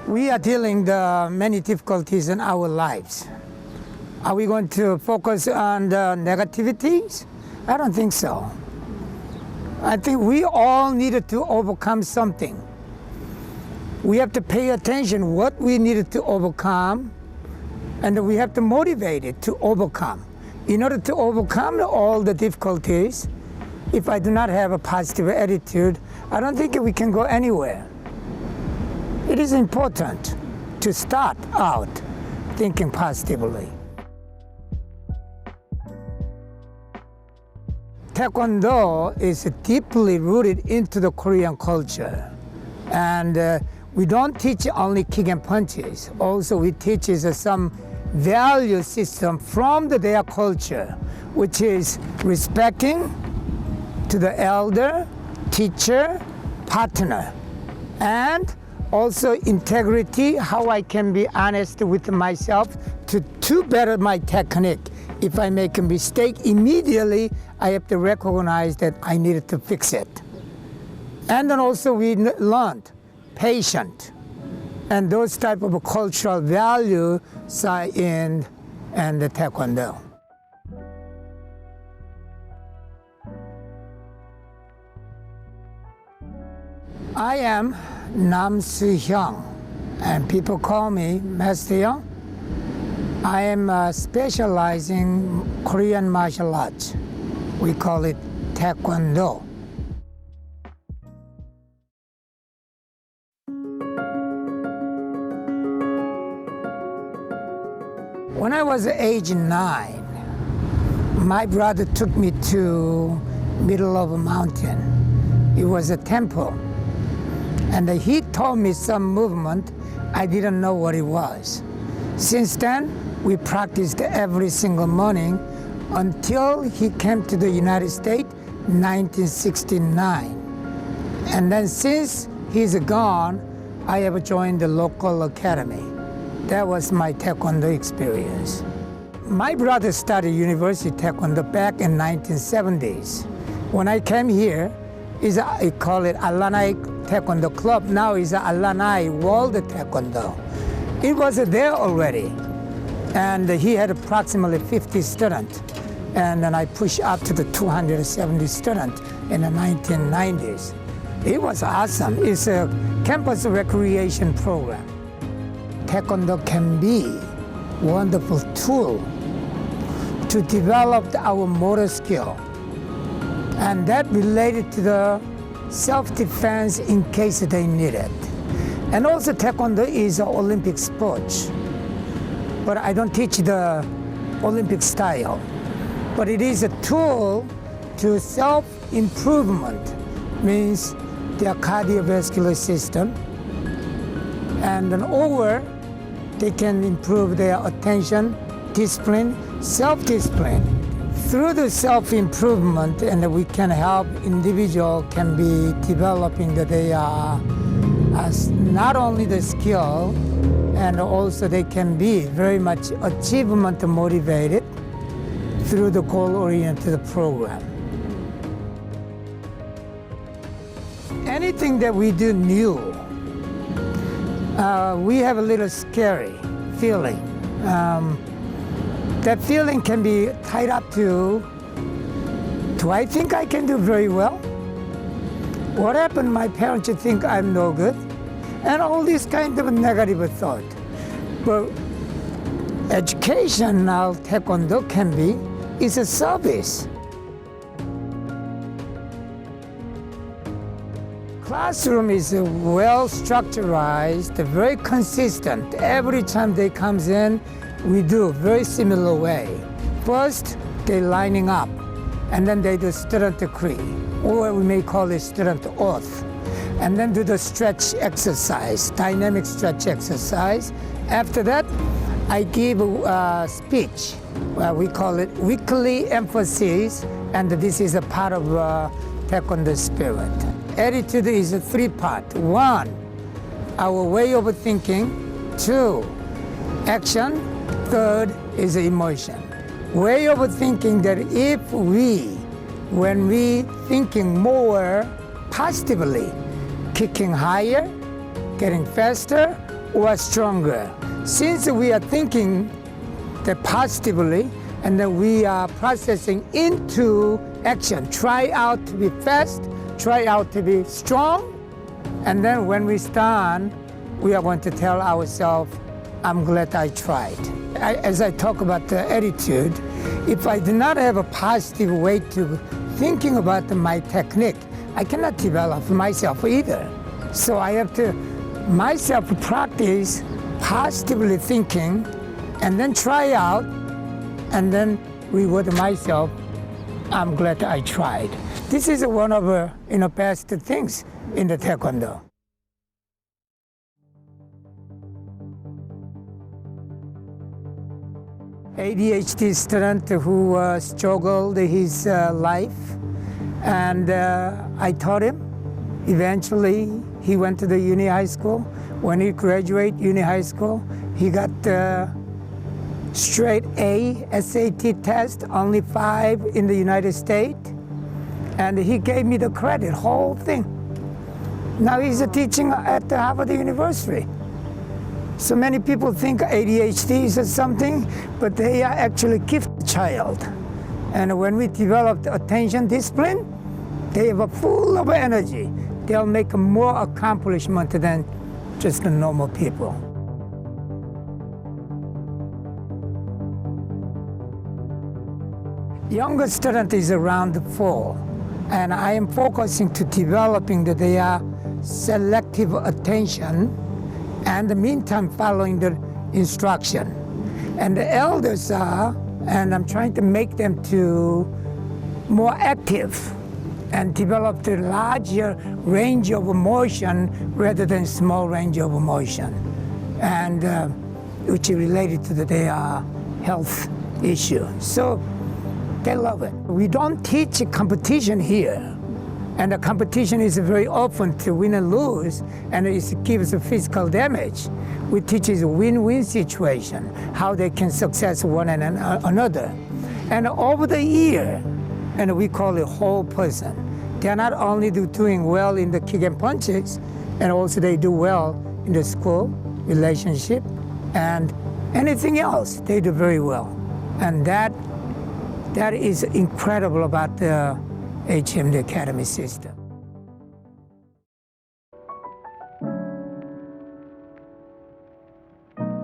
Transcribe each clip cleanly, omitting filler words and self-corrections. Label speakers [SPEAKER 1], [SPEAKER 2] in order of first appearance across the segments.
[SPEAKER 1] We are dealing with many difficulties in our lives. Are we going to focus on the negativities? I don't think so. I think we all needed to overcome something. We have to pay attention what we needed to overcome, and we have to motivate it to overcome. In order to overcome all the difficulties, if I do not have a positive attitude, I don't think we can go anywhere. It is important to start out thinking positively. Taekwondo is deeply rooted into the Korean culture. And we don't teach only kick and punches. Also, we teach some value system from their culture, which is respecting to the elder, teacher, partner, and also integrity, how I can be honest with myself to better my technique. If I make a mistake, immediately I have to recognize that I needed to fix it. And then also we learned patience, and those type of cultural values are in the Taekwondo. I am Namsoo Hyong, and people call me Master Hyong. I am specializing in Korean martial arts. We call it Taekwondo. When I was age 9, my brother took me to middle of a mountain. It was a temple. And he taught me some movement. I didn't know what it was. Since then, we practiced every single morning until he came to the United States in 1969. And then since he's gone, I have joined the local academy. That was my Taekwondo experience. My brother started University Taekwondo back in 1970s. When I came here, I call it Alumni Taekwondo Club. Now it's Alumni World Taekwondo. It was there already. And he had approximately 50 students. And then I pushed up to the 270 students in the 1990s. It was awesome. It's a campus recreation program. Taekwondo can be a wonderful tool to develop our motor skill. And that related to the self-defense in case they need it. And also Taekwondo is an Olympic sport. But I don't teach the Olympic style. But it is a tool to self-improvement, means their cardiovascular system. And then over, they can improve their attention, discipline, self-discipline. Through the self-improvement, and we can help individual can be developing that they are not only the skill, and also they can be very much achievement motivated through the goal-oriented program. Anything that we do new, we have a little scary feeling. That feeling can be tied up to, do I think I can do very well? What happened? My parents think I'm no good? And all this kind of negative thought. But educational Taekwondo can be, is a service. Classroom is well structured, very consistent. Every time they comes in, we do very similar way. First, they lining up, and then they do student decree, or we may call it student oath. And then do the stretch exercise, dynamic stretch exercise. After that, I give a speech. We call it weekly emphasis, and this is a part of Taekwondo spirit. Attitude is a three-part. One, our way of thinking. Two, action. Third is emotion. Way of thinking that if when we thinking more positively, kicking higher, getting faster, or stronger. Since we are thinking that positively, and then we are processing into action, try out to be fast, try out to be strong, and then when we stand, we are going to tell ourselves, I'm glad I tried. As I talk about the attitude, if I do not have a positive way to thinking about my technique, I cannot develop myself either. So I have to myself practice positively thinking and then try out and then reward myself, I'm glad I tried. This is one of the best things in the Taekwondo. ADHD student who struggled his life, and I taught him. Eventually, he went to the uni high school. When he graduated uni high school, he got straight A SAT test, only 5 in the United States, and he gave me the credit, whole thing. Now he's teaching at Harvard University. So many people think ADHD is something, but they are actually gifted child. And when we develop the attention discipline, they are full of energy. They'll make more accomplishment than just the normal people. Younger student is around 4, and I am focusing to developing their selective attention and the meantime following the instruction. And the elders are, and I'm trying to make them to more active and develop the larger range of motion rather than small range of motion, and which is related to their health issue. So they love it. We don't teach a competition here. And the competition is very often to win and lose, and it gives a physical damage. We teach a win-win situation, how they can success one and another. And over the year, and we call it whole person, they're not only doing well in the kick and punches, and also they do well in the school, relationship, and anything else, they do very well. And that is incredible about the HMD Academy system.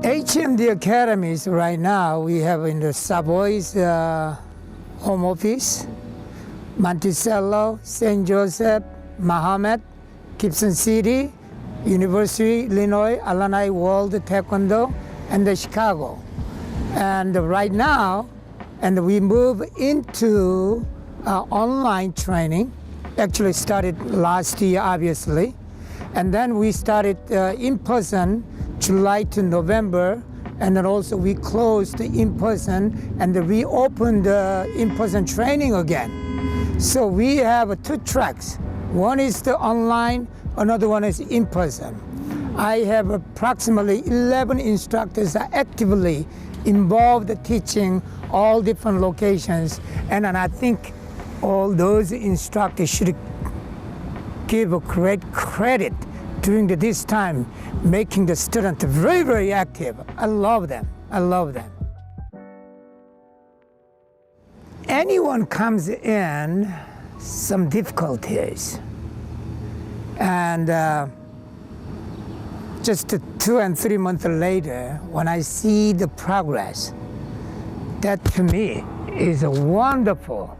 [SPEAKER 1] HMD Academies right now, we have in the Savoy's home office, Monticello, St. Joseph, Mahomet, Gibson City, University, Illinois, Alumni World Taekwondo, and the Chicago. And right now, and we move into online training. Actually started last year, obviously. And then we started in person July to November. And then also we closed the in-person and reopened the in-person training again. So we have 2 tracks. One is the online, another one is in-person. I have approximately 11 instructors that are actively involved teaching all different locations. And I think all those instructors should give a great credit during this time, making the student very, very active. I love them. I love them. Anyone comes in some difficulties, and just 2 and 3 months later, when I see the progress, that to me is a wonderful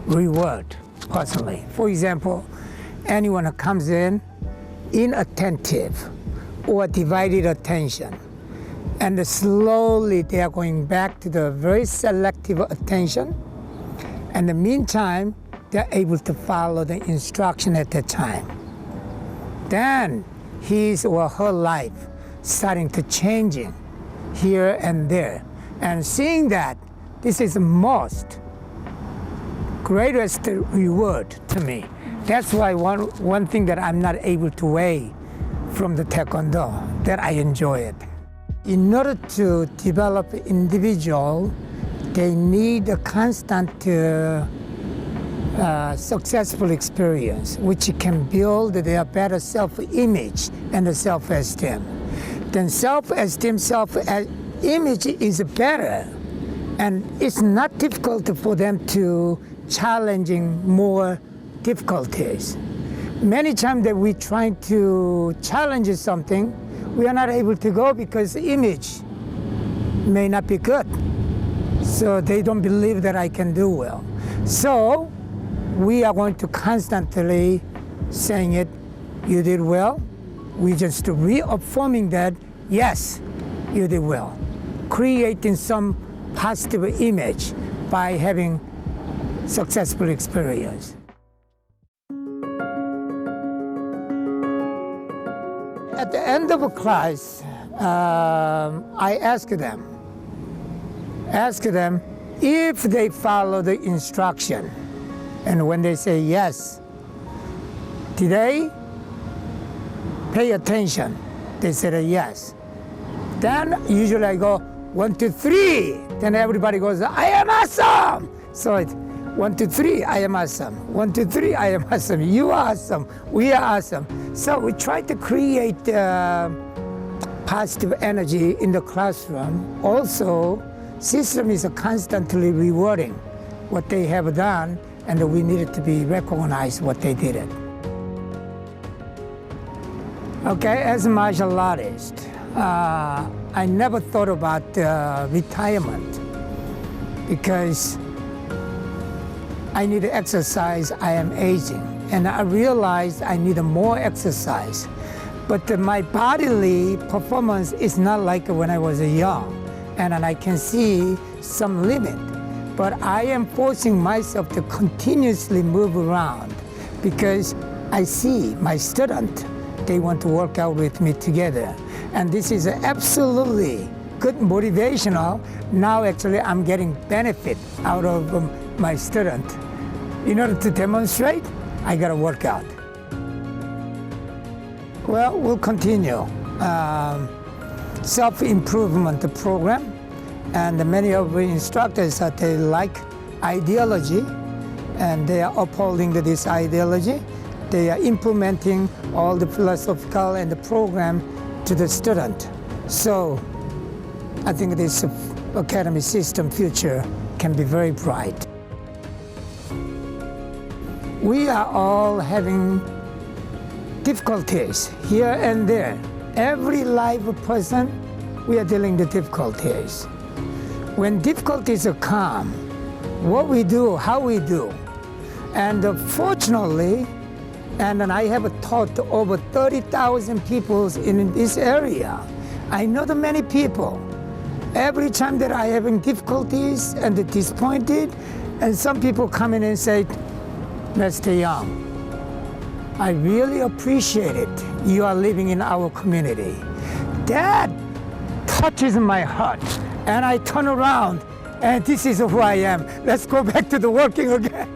[SPEAKER 1] reward, personally. For example, anyone who comes in inattentive or divided attention, and slowly they are going back to the very selective attention, and in the meantime, they're able to follow the instruction at that time. Then his or her life starting to changing here and there. And seeing that, this is the most greatest reward to me. That's why one thing that I'm not able to weigh from the Taekwondo, that I enjoy it. In order to develop individual, they need a constant successful experience, which can build their better self-image and self-esteem. then self-esteem, self-image is better. And it's not difficult for them to challenging more difficulties. Many times that we try to challenge something, we are not able to go because the image may not be good. So they don't believe that I can do well. So we are going to constantly saying it, you did well. We just reaffirming that, yes, you did well. Creating some positive image by having successful experience. At the end of a class, I ask them if they follow the instruction. And when they say yes, did they pay attention? They said yes. Then usually I go 1, 2, 3. Then everybody goes, I am awesome. So it's 1, 2, 3, I am awesome. 1, 2, 3, I am awesome. You are awesome. We are awesome. So we try to create positive energy in the classroom. Also, system is constantly rewarding what they have done, and we needed to be recognized what they did it. Okay, as a martial artist, I never thought about retirement because I need to exercise. I am aging, and I realized I need more exercise. But my bodily performance is not like when I was young, and I can see some limit. But I am forcing myself to continuously move around because I see my student, they want to work out with me together. And this is absolutely good motivational. Now actually I'm getting benefit out of my student. In order to demonstrate, I gotta work out. Well, we'll continue. Self-improvement program. And many of the instructors, they like ideology, and they are upholding this ideology. They are implementing all the philosophical and the program to the student. So I think this academy system future can be very bright. We are all having difficulties here and there. Every live person, we are dealing with difficulties. When difficulties come, what we do, how we do. And fortunately, and I have taught over 30,000 people in this area. I know the many people. Every time that I having difficulties and disappointed, and some people come in and say, Mr. Young, I really appreciate it. You are living in our community. That touches my heart. And I turn around, and this is who I am. Let's go back to the working again.